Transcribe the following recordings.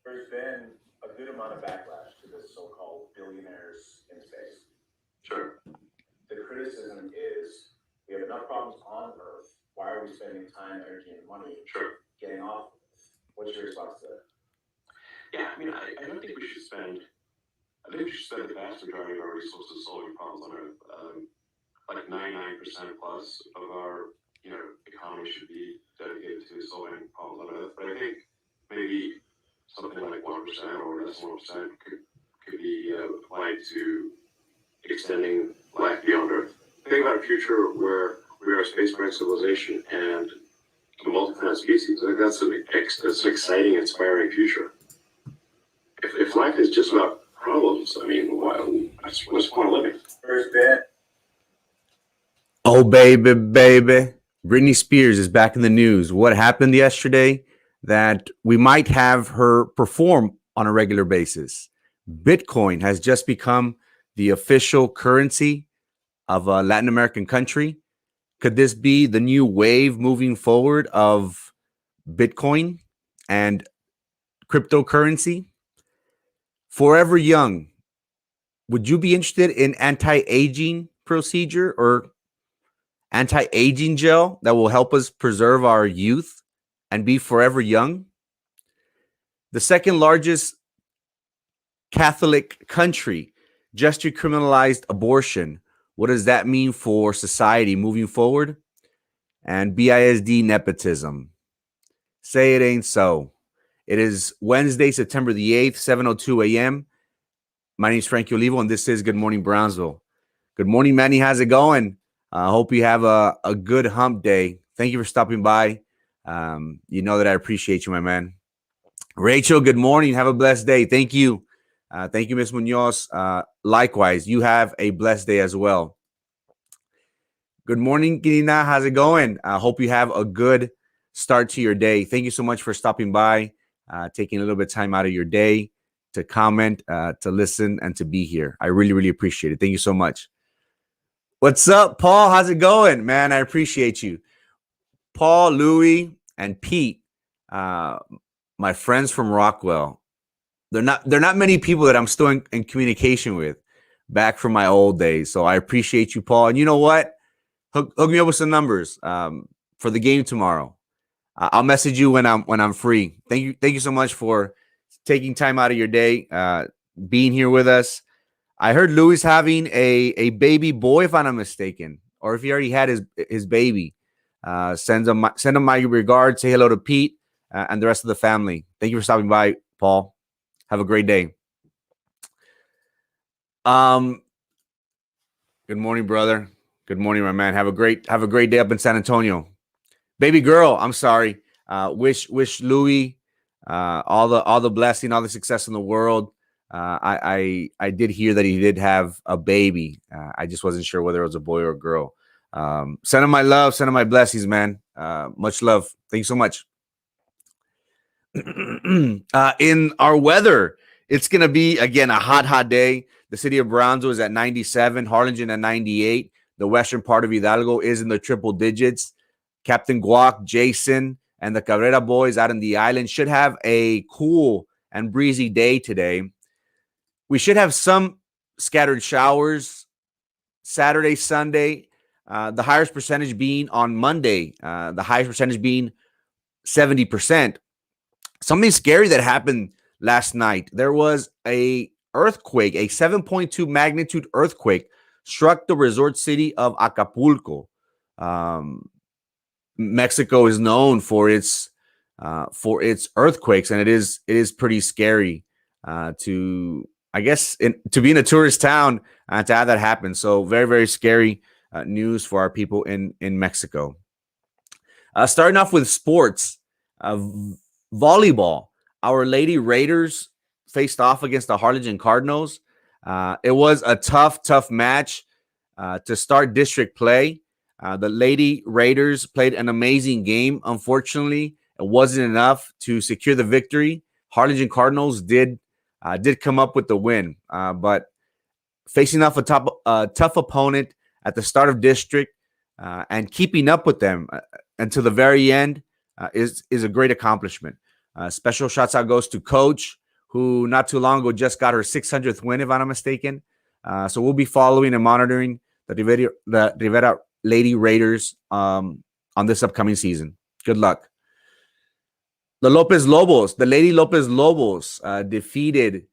There's been a good amount of backlash to this so-called billionaires in space. Sure. The criticism is we have enough problems on Earth. Why are we spending time, energy, and money getting off of Earth? What's your response to that? Yeah, I mean, I don't think we should spend. I think we should spend the vast majority of our resources solving problems on Earth. Like 99% plus of our, economy should be dedicated to solving problems on Earth. But I think maybe something like 1% or less than 1% could be applied to extending life beyond Earth. Think about a future where we are a spacefaring civilization and a multi-planet species. I think that's an exciting, inspiring future. If life is just about problems, I mean, what's the point of living? First bet. Oh, baby, baby. Britney Spears is back in the news. What happened yesterday that we might have her perform on a regular basis? Bitcoin has just become the official currency of a Latin American country. Could this be the new wave moving forward of Bitcoin and cryptocurrency? Forever Young, would you be interested in anti-aging procedure or anti-aging gel that will help us preserve our youth and be forever young? The second largest Catholic country just decriminalized abortion. What does that mean for society moving forward? And BISD nepotism. Say it ain't so. It is Wednesday, September the 8th, 7:02 a.m. My name is Frankie Olivo, and this is Good Morning Brownsville. Good morning, Manny. How's it going? I hope you have a good hump day. Thank you for stopping by. You know that I appreciate you, my man. Rachel, good morning. Have a blessed day. Thank you. Thank you, Ms. Munoz. Likewise, you have a blessed day as well. Good morning, Kirina. How's it going? I hope you have a good start to your day. Thank you so much for stopping by, taking a little bit of time out of your day to comment, to listen, and to be here. I really, really appreciate it. Thank you so much. What's up, Paul? How's it going, man? I appreciate you. Paul, Louie, and Pete, my friends from Rockwell. They're not many people that I'm still in communication with back from my old days. So I appreciate you, Paul. And you know what? Hook me up with some numbers for the game tomorrow. I'll message you when I'm free. Thank you so much for taking time out of your day, being here with us. I heard Louis having a baby boy, if I'm not mistaken, or if he already had his baby. Send him my regards. Say hello to Pete and the rest of the family. Thank you for stopping by, Paul. Have a great day. Good morning, brother. Good morning, my man. Have a great day up in San Antonio. Baby girl, I'm sorry. Wish Louis all the blessing, all the success in the world. I did hear that he did have a baby. I just wasn't sure whether it was a boy or a girl. Send him my love, send him my blessings, man. Much love. Thank you so much. In our weather, it's going to be, again, a hot day. The city of Brownsville is at 97, Harlingen at 98. The western part of Hidalgo is in the triple digits. Captain Guac, Jason, and the Cabrera boys out in the island should have a cool and breezy day today. We should have some scattered showers Saturday, Sunday. The highest percentage being on Monday. The highest percentage being 70%. Something scary that happened last night. There was a earthquake, a 7.2 magnitude earthquake struck the resort city of Acapulco. Mexico is known for its earthquakes, and it is pretty scary to be in a tourist town to have that happen. So very, very scary news for our people in Mexico. Starting off with sports, volleyball. Our Lady Raiders faced off against the Harlingen Cardinals. It was a tough match to start district play. The Lady Raiders played an amazing game. Unfortunately, it wasn't enough to secure the victory. Harlingen Cardinals did come up with the win, but facing off a tough opponent at the start of district and keeping up with them until the very end is a great accomplishment. Special shouts out goes to Coach, who not too long ago just got her 600th win, if I'm not mistaken. So we'll be following and monitoring the Rivera Lady Raiders on this upcoming season. Good luck. The Lady Lopez Lobos defeated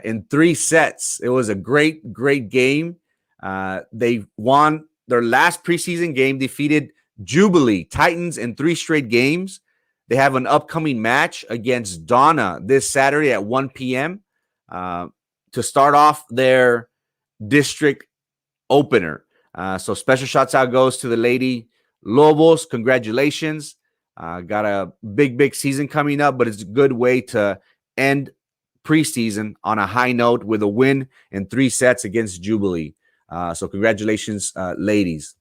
in 3 sets. It was a great, great game. They won their last preseason game, defeated Jubilee Titans in 3 straight games. They have an upcoming match against Donna this Saturday at 1 p.m. To start off their district opener. So special shouts out goes to the Lady Lobos. Congratulations. Got a big season coming up, but it's a good way to end preseason on a high note with a win in 3 sets against Jubilee. So congratulations, ladies.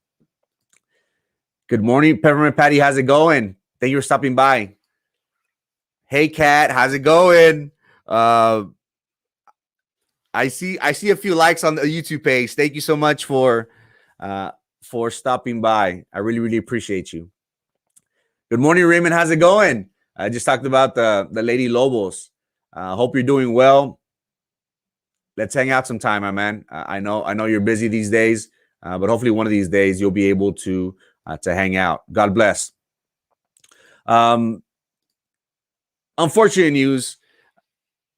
Good morning, Peppermint Patty. How's it going? Thank you for stopping by. Hey, Kat. How's it going? I see a few likes on the YouTube page. Thank you so much for stopping by. I really appreciate you. Good morning, Raymond. How's it going? I just talked about the Lady Lobos. Hope you're doing well. Let's hang out sometime, my man. I know you're busy these days, but hopefully one of these days you'll be able to hang out. God bless. Unfortunate news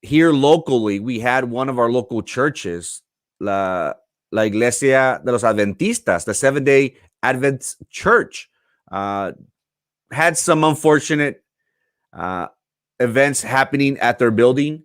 here locally. We had one of our local churches, La Iglesia de los Adventistas, the Seventh-day Advent Church, had some unfortunate events happening at their building.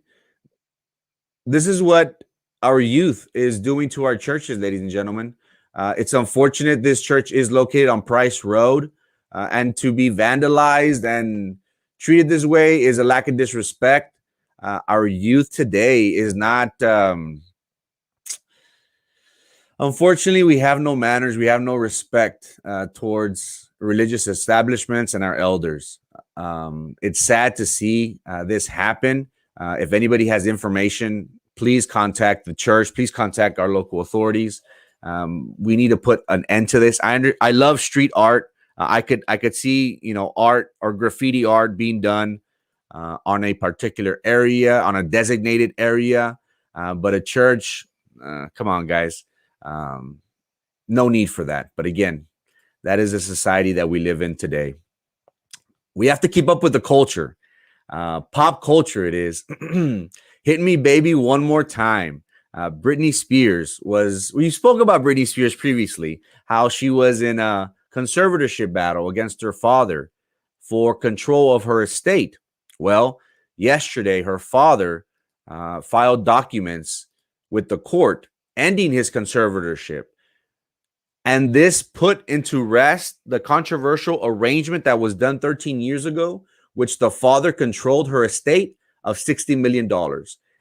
This is what our youth is doing to our churches, ladies and gentlemen. It's unfortunate. This church is located on Price Road, and to be vandalized and treated this way is a lack of disrespect. Our youth today is not... Unfortunately, we have no manners. We have no respect towards religious establishments and our elders. It's sad to see this happen. If anybody has information, please contact the church. Please contact our local authorities. We need to put an end to this. I love street art. I could see, art or graffiti art being done on a particular area, on a designated area. But a church, come on, guys. No need for that. But again, that is a society that we live in today. We have to keep up with the culture. Pop culture it is. Hit Me Baby One More Time. Britney Spears we spoke about Britney Spears previously, how she was in a conservatorship battle against her father for control of her estate. Well, yesterday, her father filed documents with the court ending his conservatorship. And this put into rest the controversial arrangement that was done 13 years ago, which the father controlled her estate of $60 million.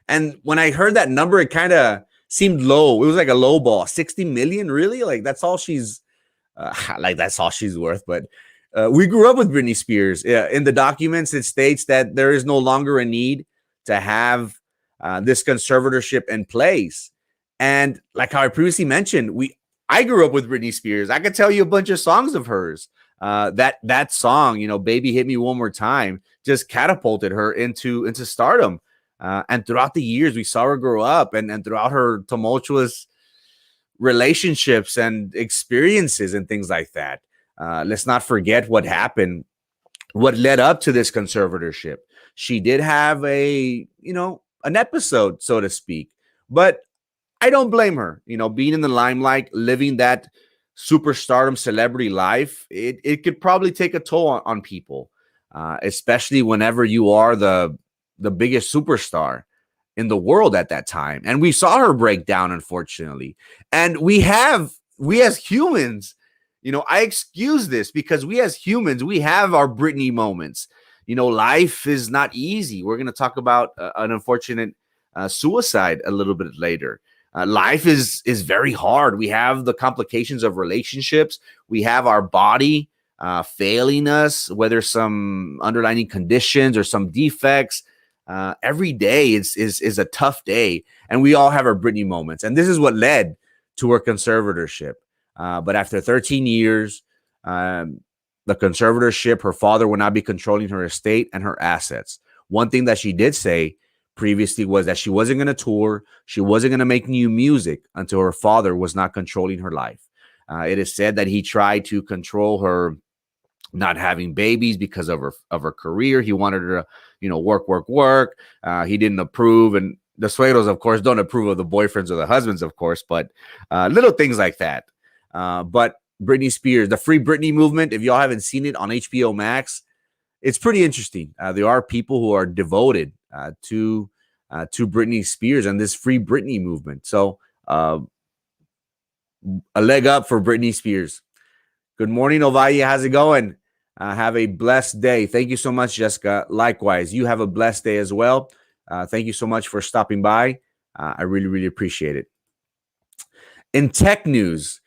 And when I heard that number, it kind of seemed low. It was like a low ball. 60 million, really? Like that's all she's worth. But we grew up with Britney Spears. In the documents, it states that there is no longer a need to have this conservatorship in place. And like how I previously mentioned, I grew up with Britney Spears. I could tell you a bunch of songs of hers. That song, Baby Hit Me One More Time, just catapulted her into stardom. And throughout the years, we saw her grow up, and throughout her tumultuous relationships and experiences and things like that. Let's not forget what happened, what led up to this conservatorship. She did have an episode, so to speak, but I don't blame her. Being in the limelight, living that superstardom celebrity life, it could probably take a toll on people, especially whenever you are the biggest superstar in the world at that time. And we saw her break down, unfortunately. And we as humans, I excuse this because we as humans, we have our Britney moments. Life is not easy. We're going to talk about an unfortunate suicide a little bit later. Life is very hard. We have the complications of relationships. We have our body failing us, whether some underlying conditions or some defects. Every day is a tough day, and we all have our Britney moments. And this is what led to her conservatorship. But after 13 years, the conservatorship, her father will not be controlling her estate and her assets. one thing that she did say previously was that she wasn't going to tour. She wasn't going to make new music until her father was not controlling her life. It is said that he tried to control her not having babies because of her career. He wanted her to, work. He didn't approve. And the suegros, of course, don't approve of the boyfriends or the husbands, of course, but little things like that. But Britney Spears, the Free Britney movement, if y'all haven't seen it on HBO Max, it's pretty interesting. There are people who are devoted to Britney Spears and this Free Britney movement. So a leg up for Britney Spears. Good morning, Ovalle. How's it going? Have a blessed day. Thank you so much, Jessica. Likewise, you have a blessed day as well. Thank you so much for stopping by. I really, really appreciate it. In tech news,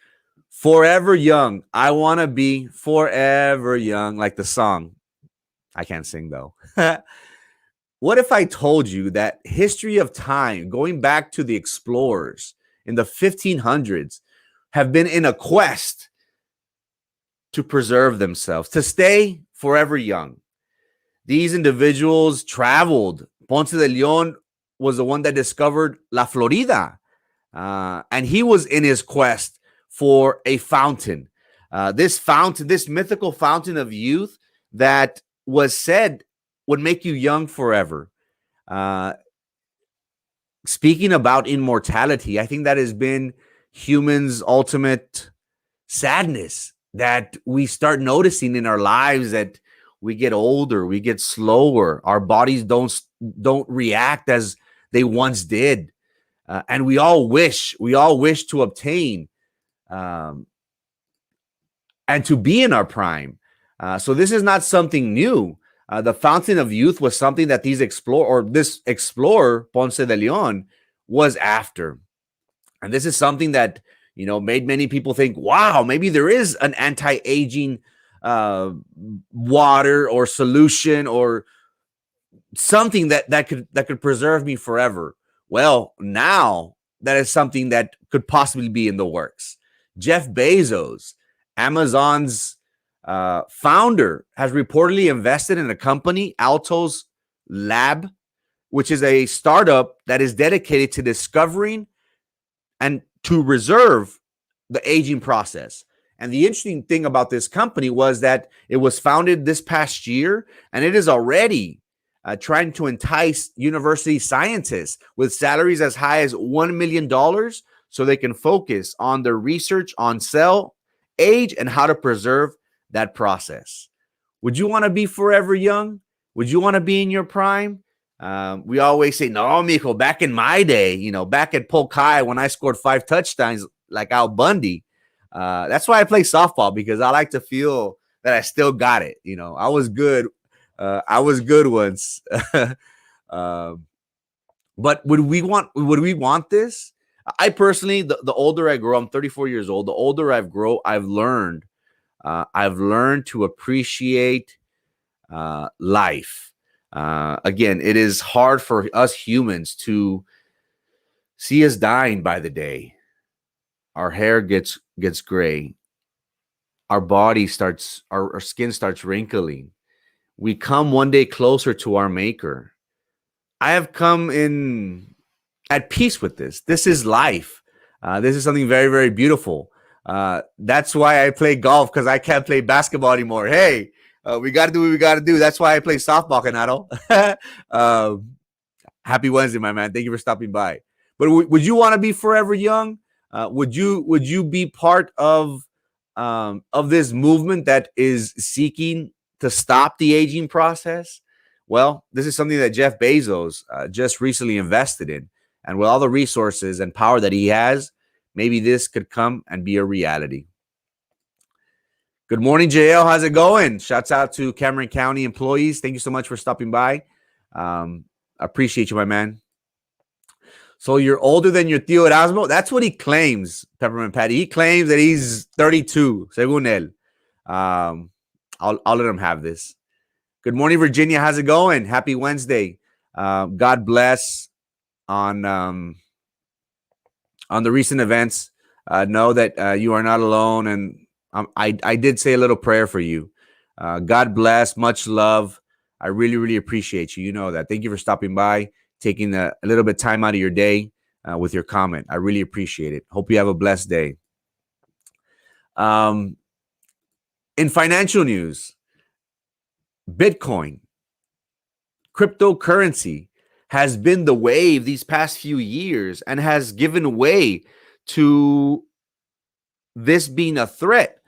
forever young. I want to be forever young, like the song. I can't sing, though. What if I told you that history of time, going back to the explorers in the 1500s, have been in a quest to preserve themselves, to stay forever young? These individuals traveled. Ponce de Leon was the one that discovered La Florida, and he was in his quest for a fountain. This mythical fountain of youth that was said would make you young forever. Speaking about immortality, I think that has been humans' ultimate sadness, that we start noticing in our lives that we get older, we get slower, our bodies don't react as they once did, and we all wish to obtain and to be in our prime. So this is not something new. The fountain of youth was something that this explorer Ponce de Leon was after, and this is something that made many people think, wow, maybe there is an anti-aging water or solution or something that could preserve me forever. Well, now that is something that could possibly be in the works. Jeff Bezos, Amazon's founder, has reportedly invested in a company, Altos Lab, which is a startup that is dedicated to discovering and to reserve the aging process. And the interesting thing about this company was that it was founded this past year, and it is already trying to entice university scientists with salaries as high as $1 million so they can focus on their research on cell age and how to preserve that process. Would you want to be forever young? Would you want to be in your prime? We always say, no, mijo, back in my day, back at Polk High when I scored 5 touchdowns like Al Bundy. That's why I play softball, because I like to feel that I still got it. I was good. I was good once. But would we want this? I personally, the older I grow, I'm 34 years old. The older I've grown, I've learned to appreciate life. Again, it is hard for us humans to see us dying by the day. Our hair gets gray. Our body our skin starts wrinkling. We come one day closer to our maker. I have come in at peace with this. This is life. This is something very, very beautiful. That's why I play golf, because I can't play basketball anymore. Hey, we got to do what we got to do. That's why I play softball, Canado. Happy Wednesday, my man. Thank you for stopping by. But would you want to be forever young? Would you be part of this movement that is seeking to stop the aging process? Well, this is something that Jeff Bezos just recently invested in. And with all the resources and power that he has, maybe this could come and be a reality. Good morning, JL. How's it going? Shouts out to Cameron County employees. Thank you so much for stopping by. Appreciate you, my man. So you're older than your tío Erasmo? That's what he claims, Peppermint Patty. He claims that he's 32, según él. I'll let him have this. Good morning, Virginia. How's it going? Happy Wednesday. God bless on the recent events. Know that you are not alone, and I did say a little prayer for you. God bless. Much love. I really, really appreciate you. You know that. Thank you for stopping by, taking a little bit time out of your day with your comment. I really appreciate it. Hope you have a blessed day. In financial news, Bitcoin, cryptocurrency, has been the wave these past few years and has given way to this being a threat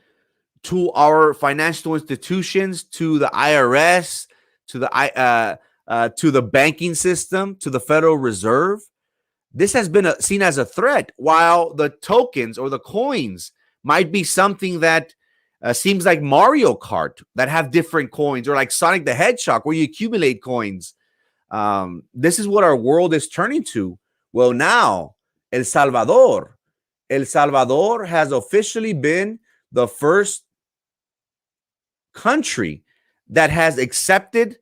to our financial institutions, to the IRS, to the banking system, to the Federal Reserve. This has been seen as a threat, while the tokens or the coins might be something that seems like Mario Kart, that have different coins, or like Sonic the Hedgehog, where you accumulate coins. This is what our world is turning to. Well, now El Salvador has officially been the first country that has accepted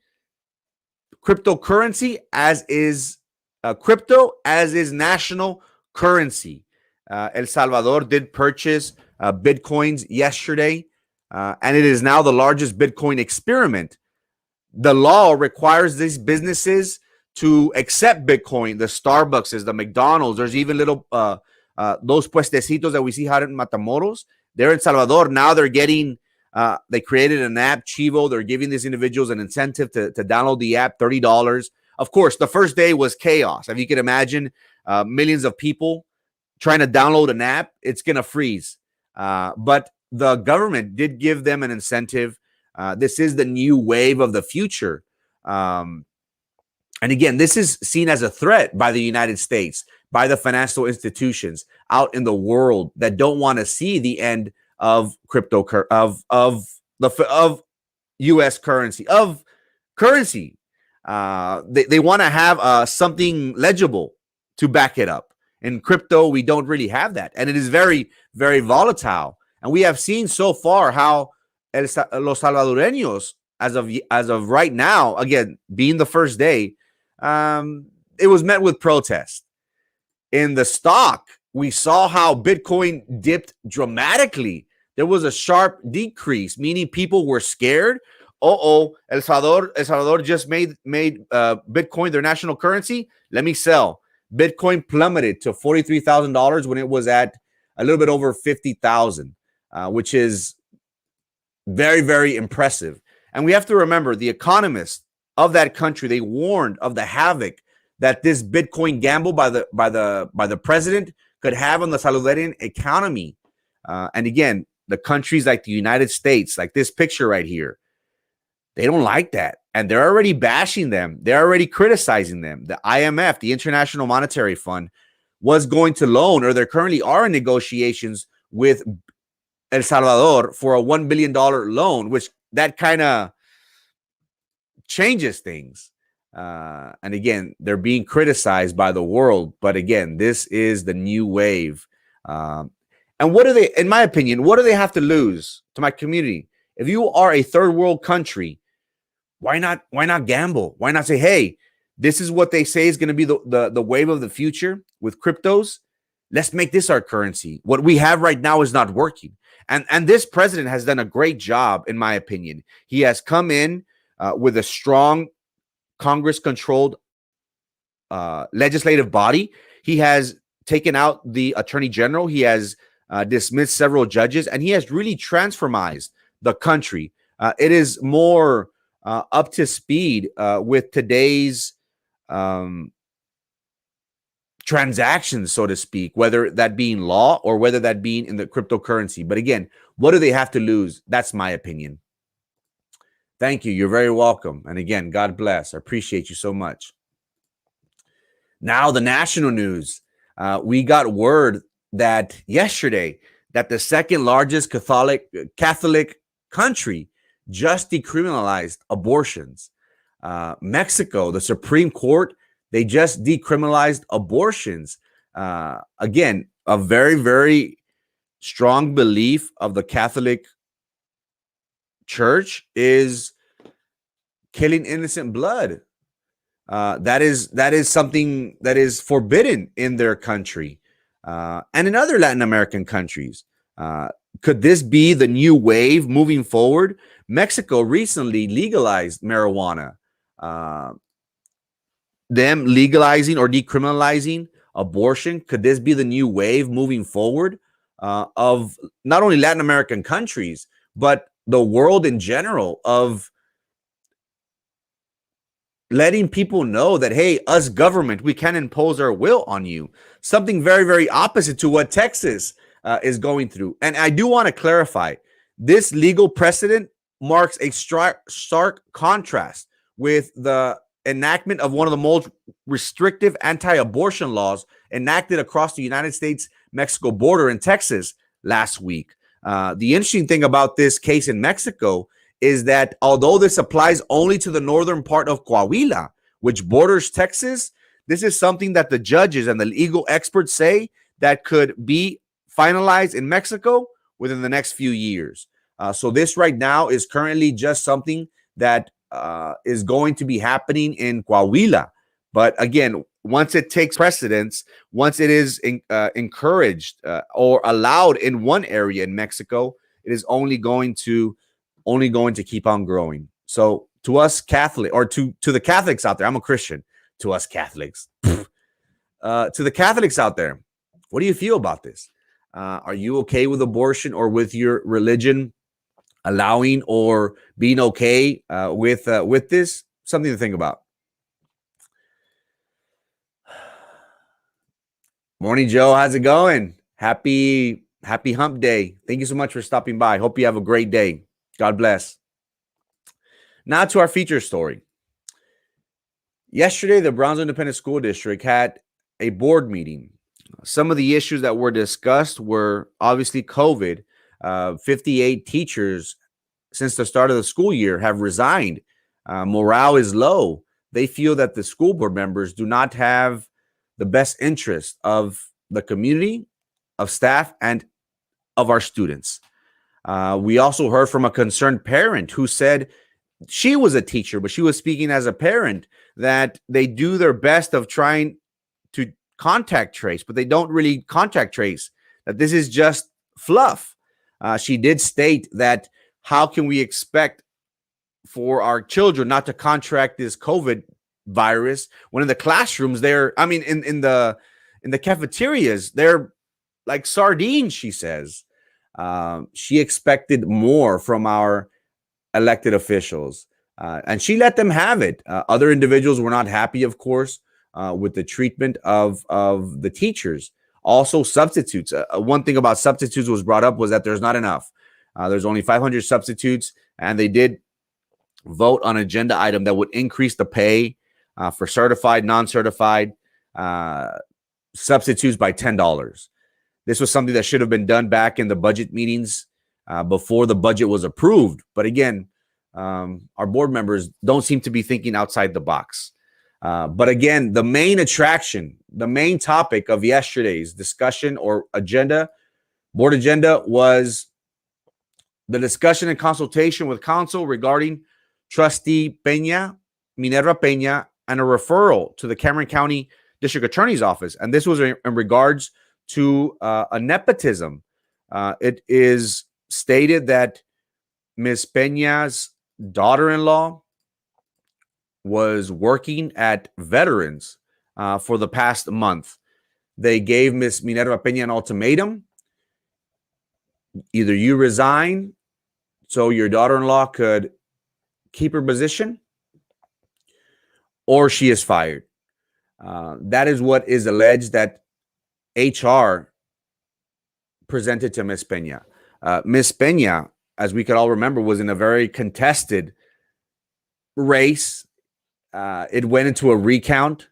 cryptocurrency as is national currency. El Salvador did purchase Bitcoins yesterday, and it is now the largest Bitcoin experiment. The law requires these businesses to accept Bitcoin, the Starbucks, the McDonald's. There's even little those puestecitos that we see out in Matamoros. They're in Salvador. Now they're getting, they created an app, Chivo. They're giving these individuals an incentive to download the app, $30. Of course, the first day was chaos. If you can imagine, millions of people trying to download an app, it's going to freeze. But the government did give them an incentive. This is the new wave of the future. And again, this is seen as a threat by the United States, by the financial institutions out in the world that don't want to see the end of of U.S. currency, of currency. They want to have something legible to back it up. In crypto, we don't really have that, and it is very, very volatile. And we have seen so far how los Salvadoreños, as of right now, again being the first day, it was met with protest. In the stock, we saw how Bitcoin dipped dramatically. There was a sharp decrease, meaning people were scared. El Salvador just made Bitcoin their national currency. Let me sell. Bitcoin plummeted to $43,000 when it was at a little bit over 50,000, which is very, very impressive. And we have to remember, the economists of that country, they warned of the havoc that this Bitcoin gamble by the president could have on the Salvadorian economy. And again, the countries like the United States, like this picture right here, they don't like that. And they're already bashing them. They're already criticizing them. The IMF, the International Monetary Fund, was going to loan, or there currently are in negotiations with El Salvador for a $1 billion loan, which that kind of changes things. And again, they're being criticized by the world. But again, this is the new wave. And what do they, in my opinion, what do they have to lose to my community? If you are a third world country, why not gamble? Why not say, hey, this is what they say is going to be the wave of the future with cryptos. Let's make this our currency. What we have right now is not working. And this president has done a great job, in my opinion. He has come in with a strong Congress-controlled legislative body. He has taken out the attorney general. He has dismissed several judges, and he has really transformized the country. It is more up to speed with today's transactions, so to speak, whether that being law or whether that being in the cryptocurrency. But again, what do they have to lose? That's my opinion. Thank you. You're very welcome. And again, God bless. I appreciate you so much. Now, the national news. We got word that yesterday that the second largest Catholic country just decriminalized abortions. Mexico, the Supreme Court, they just decriminalized abortions. Again, a very, very strong belief of the Catholic Church is killing innocent blood. That is something that is forbidden in their country and in other Latin American countries. Could this be the new wave moving forward? Mexico recently legalized marijuana. Them legalizing or decriminalizing abortion, could this be the new wave moving forward of not only Latin American countries, but the world in general, of letting people know that, hey, us government, we can impose our will on you? Something very, very opposite to what Texas is going through. And I do want to clarify, this legal precedent marks a stark contrast with the enactment of one of the most restrictive anti-abortion laws enacted across the United States-Mexico border in Texas last week. The interesting thing about this case in Mexico is that although this applies only to the northern part of Coahuila, which borders Texas, this is something that the judges and the legal experts say that could be finalized in Mexico within the next few years. So this right now is currently just something that is going to be happening in Coahuila. But again, once it takes precedence, once it is encouraged or allowed in one area in Mexico, it is only going to keep on growing. So to us Catholic, or to the Catholics out there, I'm a Christian. To us Catholics, to the Catholics out there, what do you feel about this? Are you okay with abortion, or with your religion allowing or being okay with this? Something to think about. Morning, Joe. How's it going? Happy hump day. Thank you so much for stopping by. Hope you have a great day. God bless. Now to our feature story. Yesterday, the Brownsville Independent School District had a board meeting. Some of the issues that were discussed were obviously COVID. 58 teachers since the start of the school year have resigned. Morale is low. They feel that the school board members do not have the best interest of the community, of staff, and of our students. We also heard from a concerned parent who said she was a teacher, but she was speaking as a parent, that they do their best of trying to contact trace, but they don't really contact trace, that this is just fluff. She did state that how can we expect for our children not to contract this COVID virus when in the classrooms in the cafeterias they're like sardines, she says. She expected more from our elected officials, and she let them have it. Other individuals were not happy, of course, with the treatment of the teachers. Also, substitutes. One thing about substitutes was brought up was that there's not enough. There's only 500 substitutes, and they did vote on an agenda item that would increase the pay for certified, non-certified substitutes by $10. This was something that should have been done back in the budget meetings before the budget was approved. But again, our board members don't seem to be thinking outside the box. But again, the main attraction, the main topic of yesterday's discussion or agenda, board agenda, was the discussion and consultation with council regarding Trustee Minerva Peña, and a referral to the Cameron County District Attorney's Office. And this was in regards to a nepotism. It is stated that Ms. Peña's daughter-in-law was working at Veterans for the past month. They gave Ms. Minerva Peña an ultimatum. Either you resign so your daughter-in-law could keep her position, or she is fired. That is what is alleged that HR presented to Ms. Peña. Ms. Peña, as we could all remember, was in a very contested race. It went into a recount.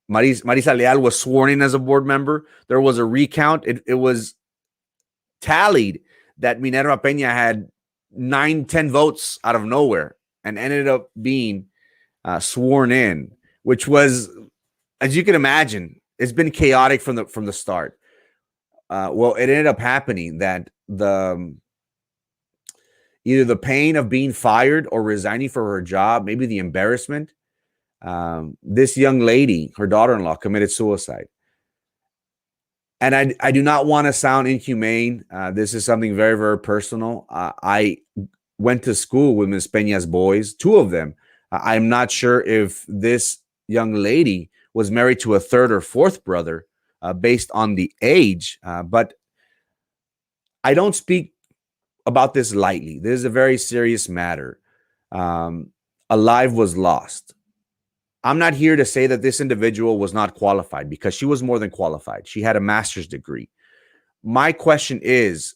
Marisa Leal was sworn in as a board member. There was a recount. It was tallied that Minerva Peña had 9-10 votes out of nowhere and ended up being sworn in, which was, as you can imagine, it's been chaotic from the start. Well, it ended up happening that either the pain of being fired or resigning for her job, maybe the embarrassment, this young lady, her daughter-in-law, committed suicide. And I do not want to sound inhumane. This is something very, very personal. I went to school with Miss Peña's boys, two of them. I'm not sure if this young lady was married to a third or fourth brother based on the age, but I don't speak about this lightly. This is a very serious matter. A life was lost. I'm not here to say that this individual was not qualified, because she was more than qualified. She had a master's degree. My question is,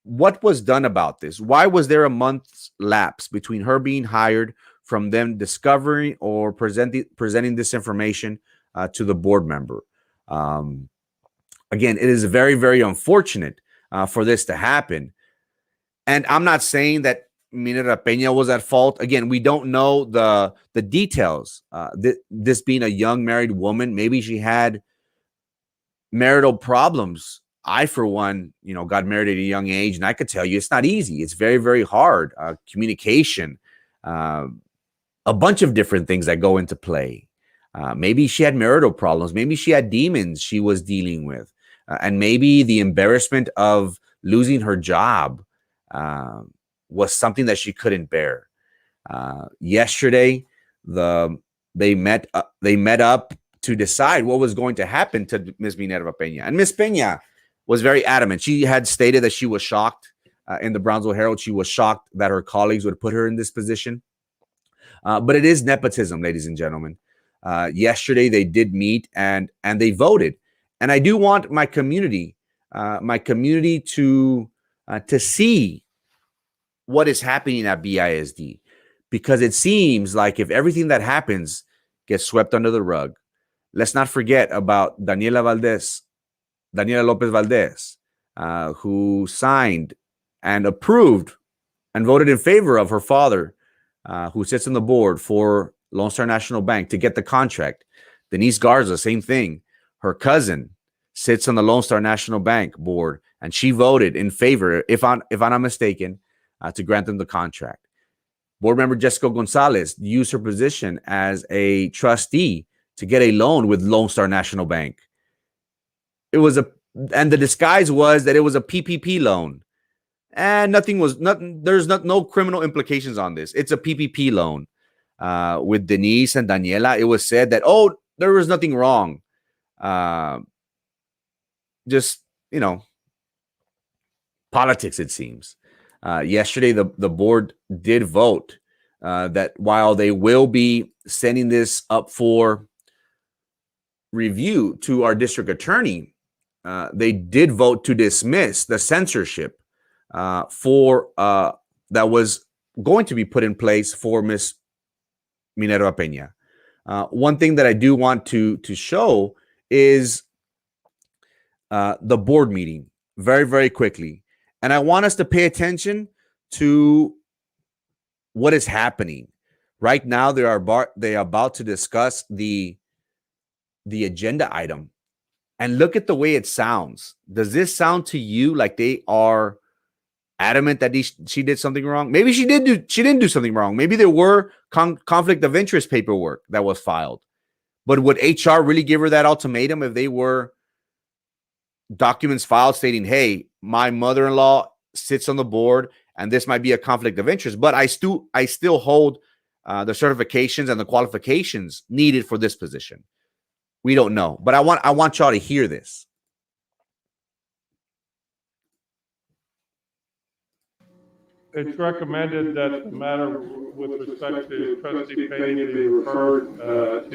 what was done about this? Why was there a month's lapse between her being hired, from them discovering or presenting this information to the board member? Again, it is very, very unfortunate for this to happen. And I'm not saying that Minera Peña was at fault. Again, we don't know the details. This being a young married woman, maybe she had marital problems. I, for one, got married at a young age, and I could tell you it's not easy. It's very, very hard. Communication, a bunch of different things that go into play. Maybe she had marital problems. Maybe she had demons she was dealing with. And maybe the embarrassment of losing her job was something that she couldn't bear. Yesterday, they met up to decide what was going to happen to Ms. Minerva Peña. And Ms. Peña was very adamant. She had stated that she was shocked in the Brownsville Herald. She was shocked that her colleagues would put her in this position. But it is nepotism, ladies and gentlemen. Yesterday, they did meet and they voted. And I do want my community to see what is happening at BISD, because it seems like if everything that happens gets swept under the rug, let's not forget about Daniela Lopez Valdez, who signed and approved and voted in favor of her father, who sits on the board for Lone Star National Bank, to get the contract. Denise Garza, same thing. Her cousin sits on the Lone Star National Bank board, and she voted in favor, if I'm not mistaken, to grant them the contract. Board member Jessica Gonzalez used her position as a trustee to get a loan with Lone Star National Bank. And the disguise was that it was a PPP loan, and there's no criminal implications on this. It's a PPP loan. With Denise and Daniela, it was said that, there was nothing wrong. Just, politics, it seems. Yesterday, the board did vote that while they will be sending this up for review to our district attorney, they did vote to dismiss the censorship for that was going to be put in place for Miss Minerva Peña. One thing that I do want to show is the board meeting very, very quickly. And I want us to pay attention to what is happening. Right now, they are about to discuss the agenda item. And look at the way it sounds. Does this sound to you like they are adamant that she did something wrong? Maybe she didn't do something wrong. Maybe there were conflict of interest paperwork that was filed. But would HR really give her that ultimatum if they were documents filed stating, hey, my mother-in-law sits on the board and this might be a conflict of interest, but I still hold the certifications and the qualifications needed for this position? We don't know, but I want y'all to hear this. It's recommended that the matter with respect to trustee Peña be referred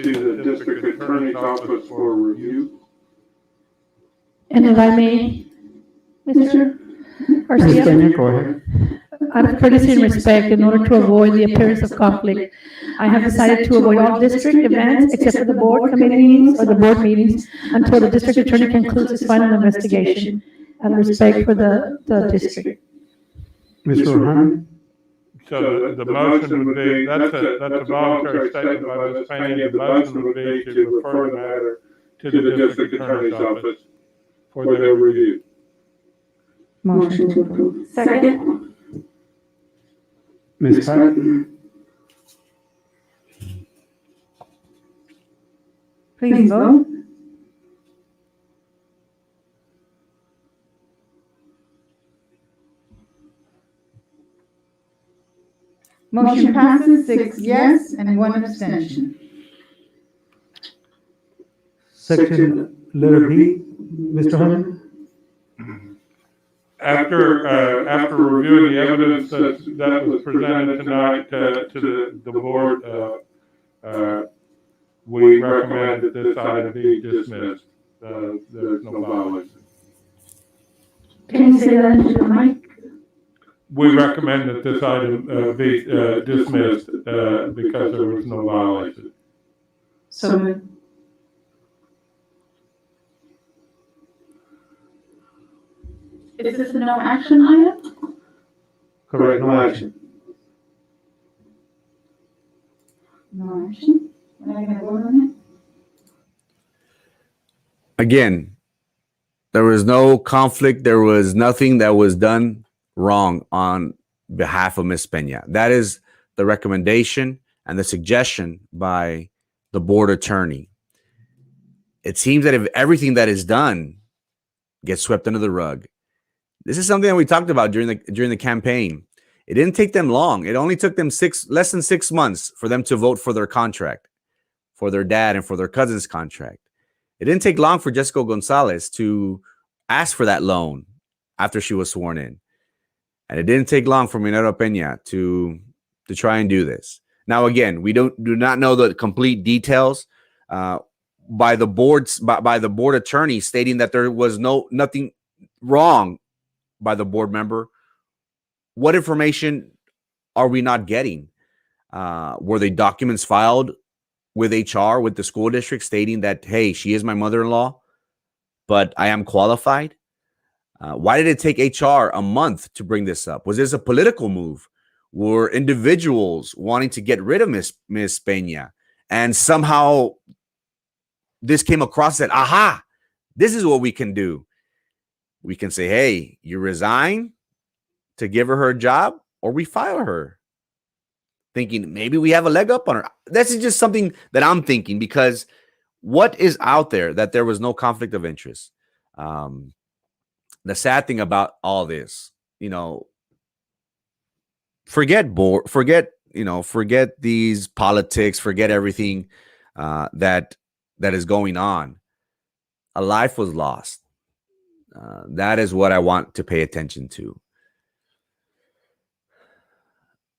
to the district attorney's office for review. And if I may, Mr. Garcia, Go ahead. out of courtesy and respect, in order to avoid the appearance of conflict, I have decided to avoid all district events except for the board committee meetings or the board meetings until the district attorney concludes his final investigation, out of respect for the district. Mr. O'Hanlon? So the motion would be, that's a voluntary statement by Ms. Peña. The motion would be to refer the matter to the district attorney's office for their review. Motion to approve. Second. Ms. Patton? Please vote. Motion passes 6 yes and 1 abstention. Section letter B, Mr. Hyman? After reviewing the evidence that was presented tonight to the board, we recommend that this item be dismissed. There's no violation. Can you say that into the mic? We recommend that this item be dismissed because there was no violation. So moved. Is this a no action item? Correct, no action. No action? We're not gonna vote on it? Again, there was no conflict. There was nothing that was done wrong on behalf of Ms. Peña. That is the recommendation and the suggestion by the board attorney. It seems that if everything that is done gets swept under the rug, this is something that we talked about during the campaign. It didn't take them long. It only took them less than 6 months for them to vote for their contract, for their dad and for their cousin's contract. It didn't take long for Jessica Gonzalez to ask for that loan after she was sworn in. And it didn't take long for Minero Peña to try and do this. Now, again, we do not know the complete details by the board attorney stating that there was nothing wrong by the board member. What information are we not getting? Were the documents filed with HR, with the school district, stating that, hey, she is my mother-in-law, but I am qualified? Why did it take HR a month to bring this up? Was this a political move? Were individuals wanting to get rid of Miss Peña? And somehow this came across that, aha, this is what we can do. We can say, hey, you resign to give her job, or we fire her. Thinking maybe we have a leg up on her. This is just something that I'm thinking, because what is out there that there was no conflict of interest? The sad thing about all this, forget these politics, forget everything that is going on. A life was lost. That is what I want to pay attention to.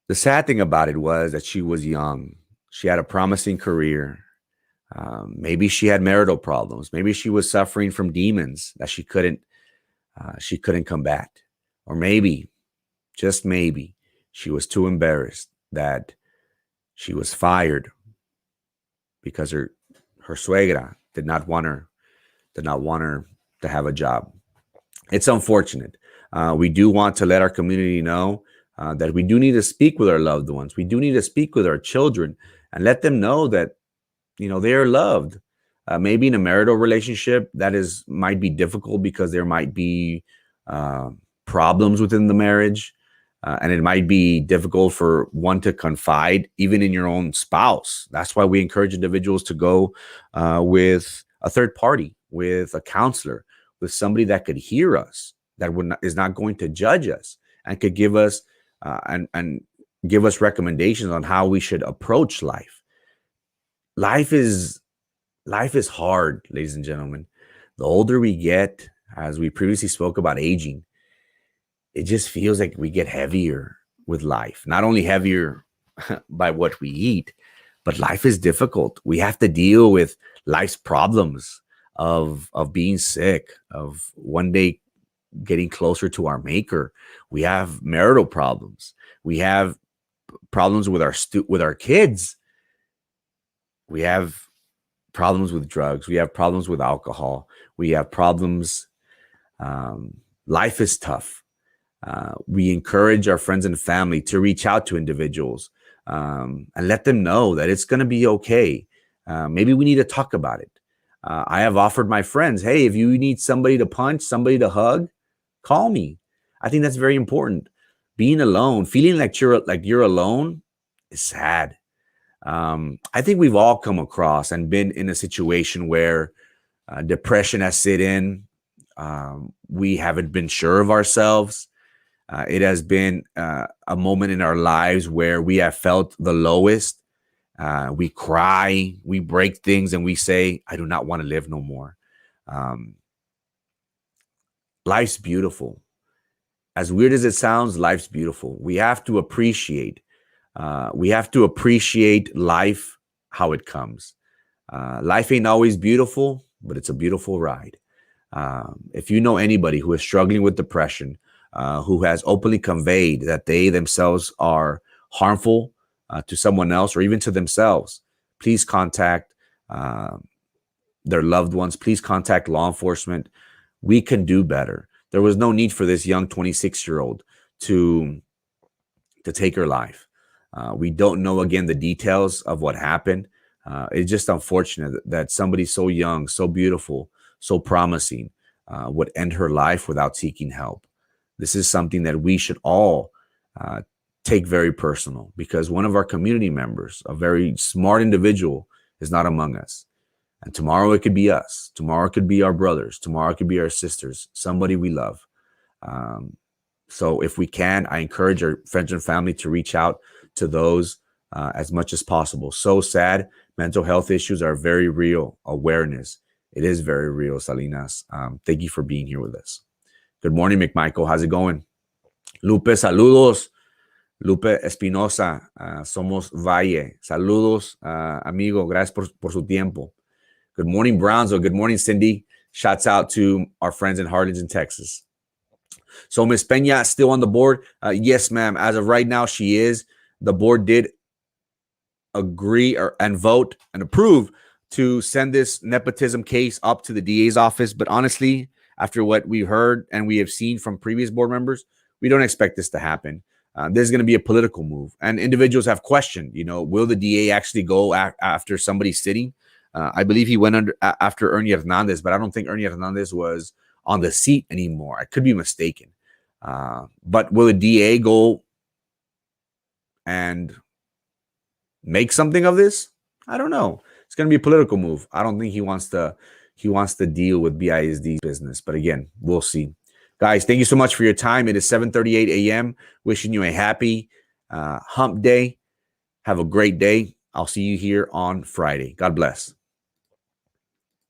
The sad thing about it was that she was young. She had a promising career. Maybe she had marital problems. Maybe she was suffering from demons that she couldn't combat. Or maybe, just maybe, she was too embarrassed that she was fired because her suegra did not want her to have a job. It's unfortunate. We do want to let our community know that we do need to speak with our loved ones. We do need to speak with our children and let them know that, they are loved. Maybe in a marital relationship, might be difficult because there might be problems within the marriage. And it might be difficult for one to confide even in your own spouse. That's why we encourage individuals to go with a third party, with a counselor, with somebody that could hear us, that is not going to judge us, and could give us and give us recommendations on how we should approach life. Life is hard, ladies and gentlemen. The older we get, as we previously spoke about aging, it just feels like we get heavier with life. Not only heavier by what we eat, but life is difficult. We have to deal with life's problems of being sick, of one day getting closer to our maker. We have marital problems. We have problems with our kids. We have problems with drugs. We have problems with alcohol. We have problems. Life is tough. We encourage our friends and family to reach out to individuals and let them know that it's going to be okay. Maybe we need to talk about it. I have offered my friends, hey, if you need somebody to punch, somebody to hug, call me. I think that's very important. Being alone, feeling like you're alone is sad. I think we've all come across and been in a situation where depression has set in. We haven't been sure of ourselves. It has been a moment in our lives where we have felt the lowest. We cry, we break things, and we say, I do not want to live no more. Life's beautiful. As weird as it sounds, life's beautiful. We have to appreciate life how it comes. Life ain't always beautiful, but it's a beautiful ride. If you know anybody who is struggling with depression, who has openly conveyed that they themselves are harmful to someone else or even to themselves, please contact their loved ones. Please contact law enforcement. We can do better. There was no need for this young 26-year-old to take her life. We don't know, again, the details of what happened. It's just unfortunate that somebody so young, so beautiful, so promising would end her life without seeking help. This is something that we should all take very personal, because one of our community members, a very smart individual, is not among us. And tomorrow it could be us. Tomorrow it could be our brothers. Tomorrow it could be our sisters, somebody we love. So if we can, I encourage our friends and family to reach out to those as much as possible. So sad. Mental health issues are very real. Awareness. It is very real, Salinas. Thank you for being here with us. Good morning, McMichael. How's it going? Lupe, saludos. Lupe Espinosa, Somos Valle. Saludos, amigo. Gracias por su tiempo. Good morning, Brownsville. Good morning, Cindy. Shouts out to our friends in Harlingen, Texas. So Ms. Peña still on the board? Yes, ma'am. As of right now, she is. The board did agree and vote and approve to send this nepotism case up to the DA's office. But honestly, after what we heard and we have seen from previous board members, we don't expect this to happen. This is going to be a political move. And individuals have questioned, will the DA actually go after somebody sitting? I believe he went after Ernie Hernandez, but I don't think Ernie Hernandez was on the seat anymore. I could be mistaken. But will the DA go and make something of this? I don't know. It's going to be a political move. I don't think he wants to deal with BISD's business. But again, we'll see. Guys, thank you so much for your time. It is 7:38 a.m. Wishing you a happy hump day. Have a great day. I'll see you here on Friday. God bless.